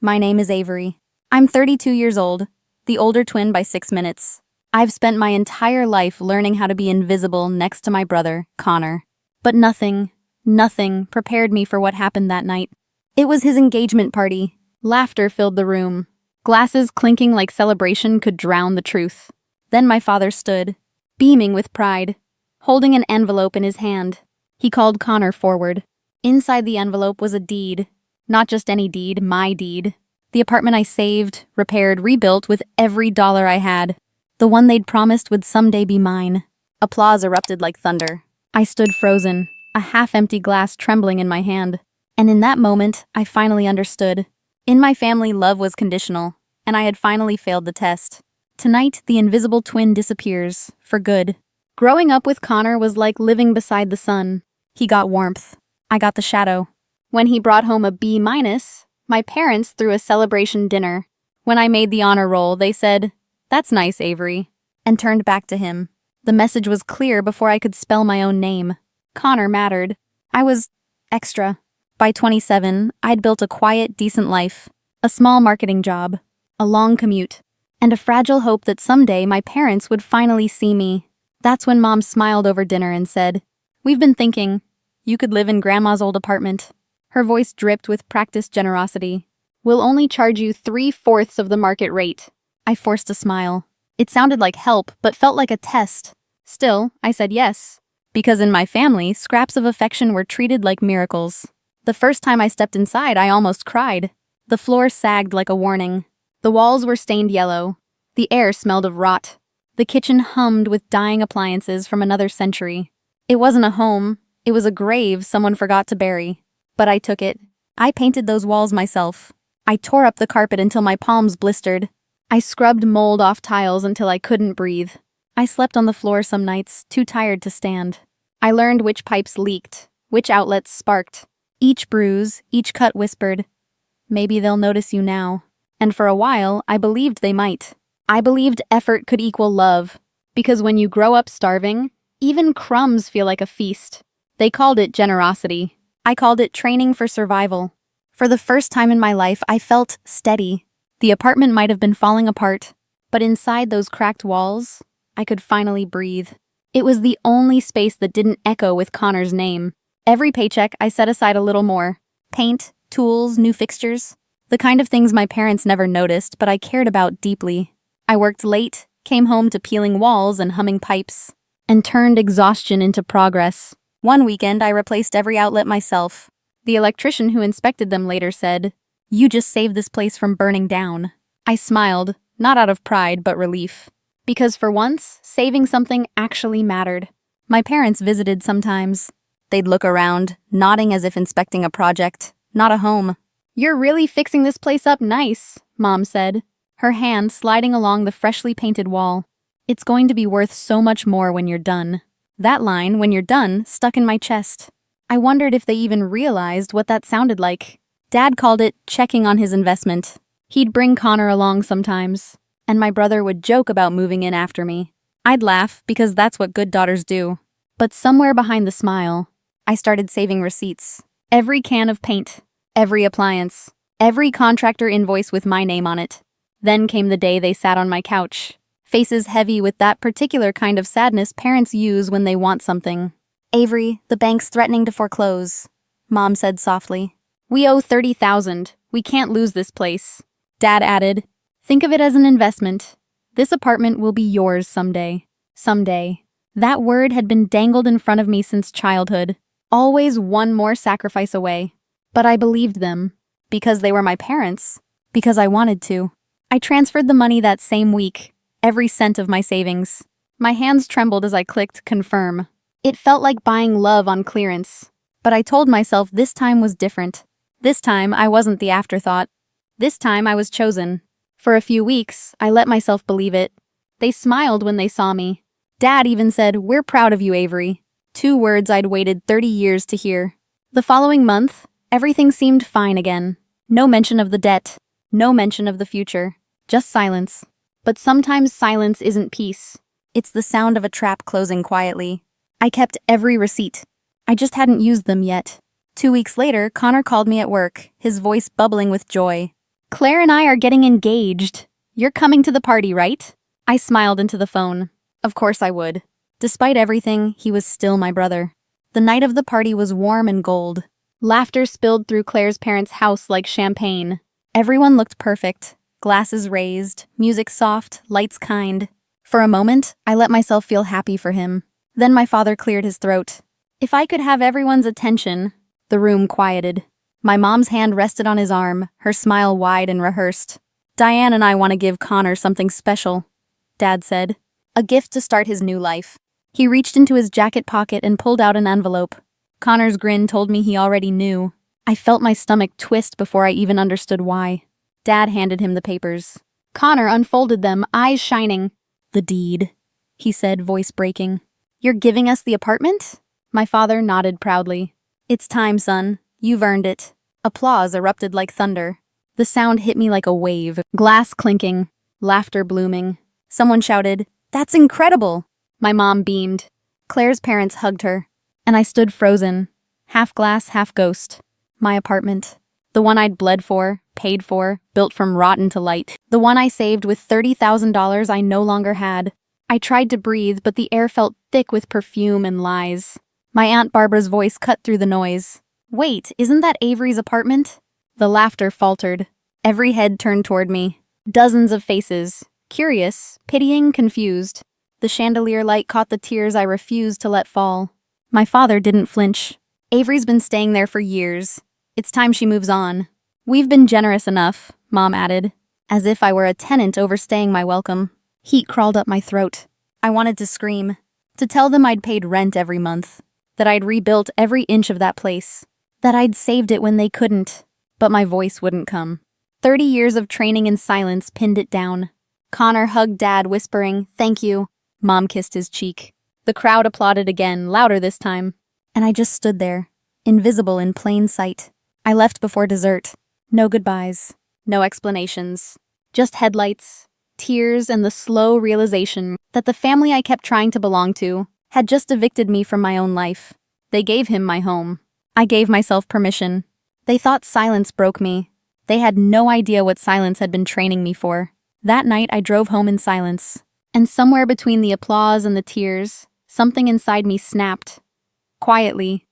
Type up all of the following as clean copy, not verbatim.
My name is Avery. I'm 32 years old, the older twin by 6 minutes. I've spent my entire life learning how to be invisible next to my brother, Connor. But nothing prepared me for what happened that night. It was his engagement party. Laughter filled the room. Glasses clinking like celebration could drown the truth. Then my father stood, beaming with pride, holding an envelope in his hand. He called Connor forward. Inside the envelope was a deed. Not just any deed, my deed. The apartment I saved, repaired, rebuilt with every dollar I had. The one they'd promised would someday be mine. Applause erupted like thunder. I stood frozen, a half-empty glass trembling in my hand. And in that moment, I finally understood. In my family, love was conditional, and I had finally failed the test. Tonight, the invisible twin disappears, for good. Growing up with Connor was like living beside the sun. He got warmth. I got the shadow. When he brought home a B-, my parents threw a celebration dinner. When I made the honor roll, they said, "That's nice, Avery," and turned back to him. The message was clear before I could spell my own name. Connor mattered. I was extra. By 27, I'd built a quiet, decent life, a small marketing job, a long commute, and a fragile hope that someday my parents would finally see me. That's when Mom smiled over dinner and said, "We've been thinking, you could live in Grandma's old apartment." Her voice dripped with practiced generosity. "We'll only charge you 3/4 of the market rate." I forced a smile. It sounded like help, but felt like a test. Still, I said yes, because in my family, scraps of affection were treated like miracles. The first time I stepped inside, I almost cried. The floor sagged like a warning. The walls were stained yellow. The air smelled of rot. The kitchen hummed with dying appliances from another century. It wasn't a home. It was a grave someone forgot to bury. But I took it. I painted those walls myself. I tore up the carpet until my palms blistered. I scrubbed mold off tiles until I couldn't breathe. I slept on the floor some nights, too tired to stand. I learned which pipes leaked, which outlets sparked. Each bruise, each cut whispered, "Maybe they'll notice you now." And for a while, I believed they might. I believed effort could equal love, because when you grow up starving, even crumbs feel like a feast. They called it generosity. I called it training for survival. For the first time in my life, I felt steady. The apartment might have been falling apart, but inside those cracked walls, I could finally breathe. It was the only space that didn't echo with Connor's name. Every paycheck, I set aside a little more. Paint, tools, new fixtures. The kind of things my parents never noticed, but I cared about deeply. I worked late, came home to peeling walls and humming pipes, and turned exhaustion into progress. One weekend, I replaced every outlet myself. The electrician who inspected them later said, "You just saved this place from burning down." I smiled, not out of pride, but relief. Because for once, saving something actually mattered. My parents visited sometimes. They'd look around, nodding as if inspecting a project, not a home. "You're really fixing this place up nice," Mom said, her hand sliding along the freshly painted wall. "It's going to be worth so much more when you're done." That line, "when you're done," stuck in my chest. I wondered if they even realized what that sounded like. Dad called it checking on his investment. He'd bring Connor along sometimes, and my brother would joke about moving in after me. I'd laugh because that's what good daughters do. But somewhere behind the smile, I started saving receipts. Every can of paint, every appliance, every contractor invoice with my name on it. Then came the day they sat on my couch, faces heavy with that particular kind of sadness parents use when they want something. "Avery, the bank's threatening to foreclose," Mom said softly. "We owe $30,000. We can't lose this place." Dad added, "Think of it as an investment. This apartment will be yours someday. Someday." That word had been dangled in front of me since childhood. Always one more sacrifice away. But I believed them. Because they were my parents. Because I wanted to. I transferred the money that same week. Every cent of my savings. My hands trembled as I clicked confirm. It felt like buying love on clearance. But I told myself this time was different. This time I wasn't the afterthought. This time I was chosen. For a few weeks, I let myself believe it. They smiled when they saw me. Dad even said, "We're proud of you, Avery." 2 words I'd waited 30 years to hear. The following month, everything seemed fine again. No mention of the debt. No mention of the future. Just silence. But sometimes silence isn't peace. It's the sound of a trap closing quietly. I kept every receipt. I just hadn't used them yet. 2 weeks later, Connor called me at work, his voice bubbling with joy. Claire and I are getting engaged. You're coming to the party, right? I smiled into the phone. Of course I would. Despite everything, he was still my brother. The night of the party was warm and gold. Laughter spilled through Claire's parents' house like champagne. Everyone looked perfect. Glasses raised, music soft, lights kind. For a moment, I let myself feel happy for him. Then my father cleared his throat. If I could have everyone's attention. The room quieted. My mom's hand rested on his arm, her smile wide and rehearsed. Diane and I want to give Connor something special, Dad said. A gift to start his new life. He reached into his jacket pocket and pulled out an envelope. Connor's grin told me he already knew. I felt my stomach twist before I even understood why. Dad handed him the papers. Connor unfolded them, eyes shining. The deed, he said, voice breaking. You're giving us the apartment? My father nodded proudly. It's time, son. You've earned it. Applause erupted like thunder. The sound hit me like a wave, glass clinking, laughter blooming. Someone shouted, "That's incredible!" My mom beamed. Claire's parents hugged her, and I stood frozen, half glass, half ghost. My apartment. The one I'd bled for, paid for, built from rotten to light. The one I saved with $30,000 I no longer had. I tried to breathe, but the air felt thick with perfume and lies. My Aunt Barbara's voice cut through the noise. Wait, isn't that Avery's apartment? The laughter faltered. Every head turned toward me. Dozens of faces. Curious, pitying, confused. The chandelier light caught the tears I refused to let fall. My father didn't flinch. Avery's been staying there for years. It's time she moves on. We've been generous enough, Mom added, as if I were a tenant overstaying my welcome. Heat crawled up my throat. I wanted to scream, to tell them I'd paid rent every month, that I'd rebuilt every inch of that place, that I'd saved it when they couldn't, but my voice wouldn't come. 30 years of training in silence pinned it down. Connor hugged Dad, whispering, "Thank you." Mom kissed his cheek. The crowd applauded again, louder this time. And I just stood there, invisible in plain sight. I left before dessert. No goodbyes, no explanations. Just headlights, tears, and the slow realization that the family I kept trying to belong to had just evicted me from my own life. They gave him my home. I gave myself permission. They thought silence broke me. They had no idea what silence had been training me for. That night I drove home in silence. And somewhere between the applause and the tears, something inside me snapped. Quietly,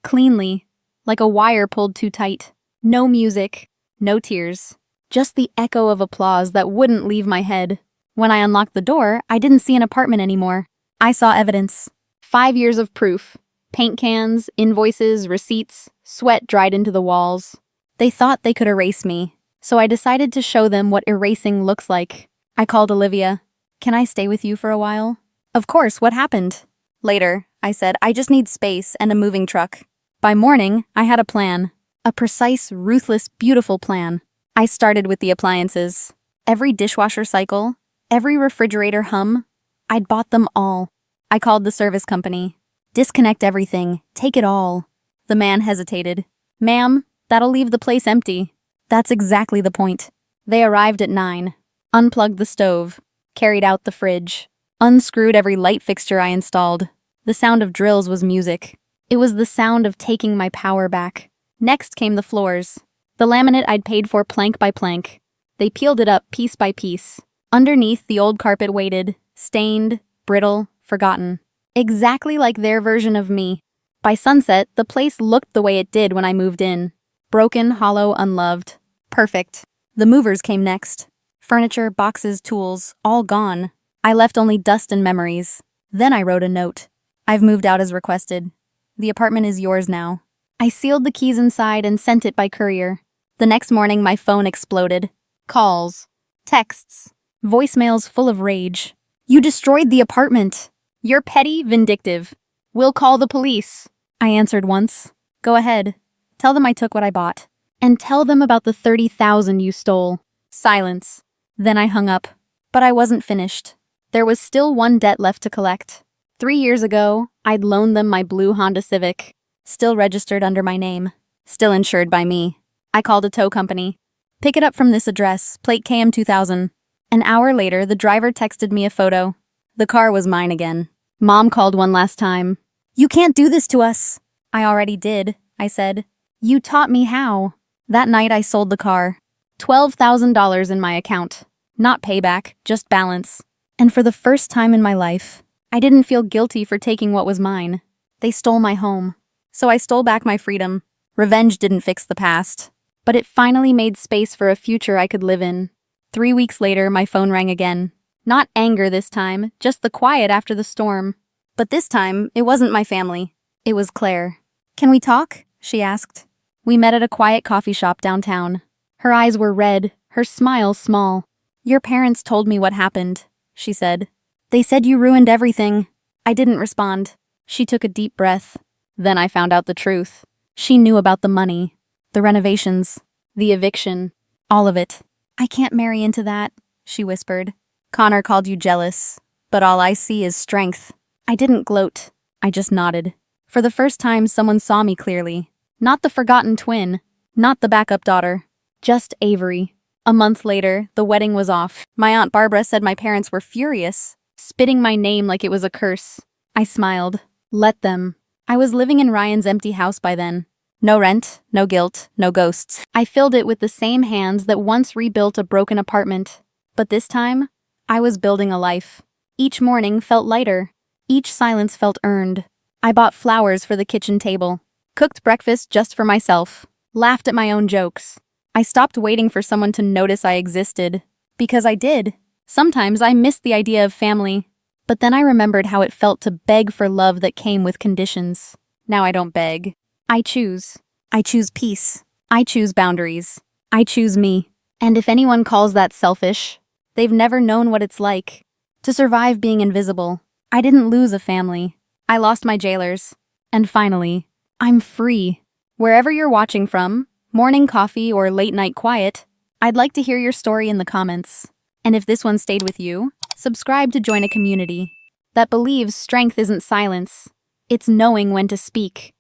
cleanly, like a wire pulled too tight. No music, no tears. Just the echo of applause that wouldn't leave my head. When I unlocked the door, I didn't see an apartment anymore. I saw evidence. 5 years of proof. Paint cans, invoices, receipts, sweat dried into the walls. They thought they could erase me, so I decided to show them what erasing looks like. I called Olivia. "Can I stay with you for a while?" "Of course, what happened?" "Later," I said. "I just need space and a moving truck." By morning, I had a plan. A precise, ruthless, beautiful plan. I started with the appliances. Every dishwasher cycle, every refrigerator hum, I'd bought them all. I called the service company. "Disconnect everything. Take it all." The man hesitated. "Ma'am, that'll leave the place empty." "That's exactly the point." They arrived at 9. Unplugged the stove. Carried out the fridge. Unscrewed every light fixture I installed. The sound of drills was music. It was the sound of taking my power back. Next came the floors. The laminate I'd paid for plank by plank. They peeled it up piece by piece. Underneath, the old carpet waited, stained, brittle, forgotten. Exactly like their version of me. By sunset, the place looked the way it did when I moved in. Broken, hollow, unloved. Perfect. The movers came next. Furniture, boxes, tools, all gone. I left only dust and memories. Then I wrote a note. "I've moved out as requested. The apartment is yours now." I sealed the keys inside and sent it by courier. The next morning, my phone exploded. Calls, texts, voicemails full of rage. "You destroyed the apartment. You're petty, vindictive. We'll call the police." I answered once. "Go ahead. Tell them I took what I bought. And tell them about the 30,000 you stole." Silence. Then I hung up. But I wasn't finished. There was still one debt left to collect. 3 years ago, I'd loaned them my blue Honda Civic. Still registered under my name. Still insured by me. I called a tow company. "Pick it up from this address, plate KM 2000. An hour later, the driver texted me a photo. The car was mine again. Mom called one last time. "You can't do this to us." "I already did," I said. "You taught me how." That night I sold the car. $12,000 in my account. Not payback, just balance. And for the first time in my life, I didn't feel guilty for taking what was mine. They stole my home. So I stole back my freedom. Revenge didn't fix the past, but it finally made space for a future I could live in. 3 weeks later, my phone rang again. Not anger this time, just the quiet after the storm. But this time, it wasn't my family. It was Claire. "Can we talk?" she asked. We met at a quiet coffee shop downtown. Her eyes were red, her smile small. "Your parents told me what happened," she said. "They said you ruined everything." I didn't respond. She took a deep breath. Then I found out the truth. She knew about the money, the renovations, the eviction, all of it. "I can't marry into that," she whispered. "Connor called you jealous, but all I see is strength." I didn't gloat. I just nodded. For the first time, someone saw me clearly. Not the forgotten twin, not the backup daughter, just Avery. A month later, the wedding was off. My Aunt Barbara said my parents were furious, spitting my name like it was a curse. I smiled. Let them. I was living in Ryan's empty house by then. No rent, no guilt, no ghosts. I filled it with the same hands that once rebuilt a broken apartment. But this time, I was building a life. Each morning felt lighter. Each silence felt earned. I bought flowers for the kitchen table, cooked breakfast just for myself, laughed at my own jokes. I stopped waiting for someone to notice I existed. Because I did. Sometimes I missed the idea of family. But then I remembered how it felt to beg for love that came with conditions. Now I don't beg. I choose. I choose peace. I choose boundaries. I choose me. And if anyone calls that selfish, they've never known what it's like to survive being invisible. I didn't lose a family. I lost my jailers. And finally, I'm free. Wherever you're watching from, morning coffee or late night quiet, I'd like to hear your story in the comments. And if this one stayed with you, subscribe to join a community that believes strength isn't silence. It's knowing when to speak.